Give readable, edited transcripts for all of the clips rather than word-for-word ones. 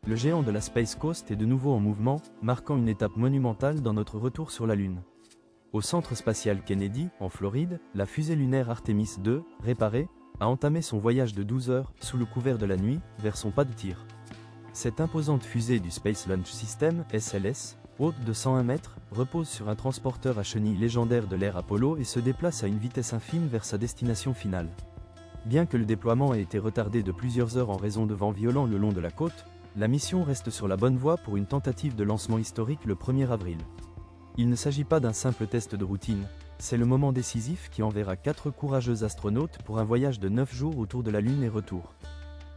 Le géant de la Space Coast est de nouveau en mouvement, marquant une étape monumentale dans notre retour sur la Lune. Au centre spatial Kennedy, en Floride, la fusée lunaire Artemis II, réparée, a entamé son voyage de 12 heures, sous le couvert de la nuit, vers son pas de tir. Cette imposante fusée du Space Launch System, SLS, haute de 101 mètres, repose sur un transporteur à chenilles légendaire de l'ère Apollo et se déplace à une vitesse infime vers sa destination finale. Bien que le déploiement ait été retardé de plusieurs heures en raison de vents violents le long de la côte, la mission reste sur la bonne voie pour une tentative de lancement historique le 1er avril. Il ne s'agit pas d'un simple test de routine, c'est le moment décisif qui enverra 4 courageux astronautes pour un voyage de 9 jours autour de la Lune et retour.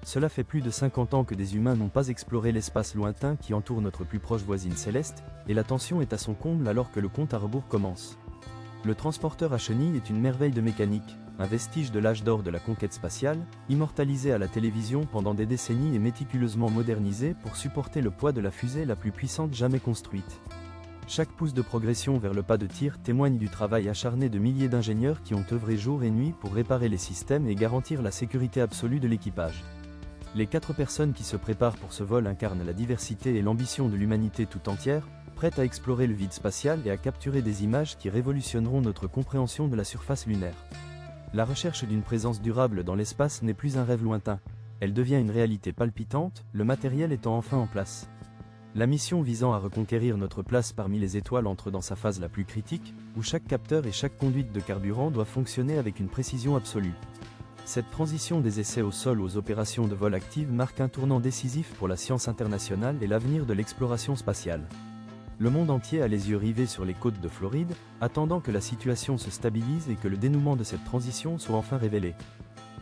Cela fait plus de 50 ans que des humains n'ont pas exploré l'espace lointain qui entoure notre plus proche voisine céleste, et la tension est à son comble alors que le compte à rebours commence. Le transporteur à chenilles est une merveille de mécanique, un vestige de l'âge d'or de la conquête spatiale, immortalisé à la télévision pendant des décennies et méticuleusement modernisé pour supporter le poids de la fusée la plus puissante jamais construite. Chaque pouce de progression vers le pas de tir témoigne du travail acharné de milliers d'ingénieurs qui ont œuvré jour et nuit pour réparer les systèmes et garantir la sécurité absolue de l'équipage. Les 4 personnes qui se préparent pour ce vol incarnent la diversité et l'ambition de l'humanité tout entière, prête à explorer le vide spatial et à capturer des images qui révolutionneront notre compréhension de la surface lunaire. La recherche d'une présence durable dans l'espace n'est plus un rêve lointain, elle devient une réalité palpitante, le matériel étant enfin en place. La mission visant à reconquérir notre place parmi les étoiles entre dans sa phase la plus critique, où chaque capteur et chaque conduite de carburant doivent fonctionner avec une précision absolue. Cette transition des essais au sol aux opérations de vol actives marque un tournant décisif pour la science internationale et l'avenir de l'exploration spatiale. Le monde entier a les yeux rivés sur les côtes de Floride, attendant que la situation se stabilise et que le dénouement de cette transition soit enfin révélé.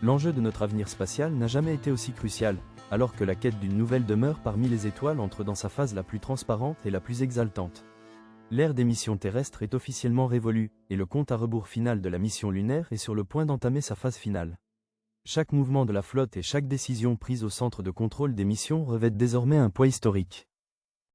L'enjeu de notre avenir spatial n'a jamais été aussi crucial, alors que la quête d'une nouvelle demeure parmi les étoiles entre dans sa phase la plus transparente et la plus exaltante. L'ère des missions terrestres est officiellement révolue, et le compte à rebours final de la mission lunaire est sur le point d'entamer sa phase finale. Chaque mouvement de la flotte et chaque décision prise au centre de contrôle des missions revêtent désormais un poids historique.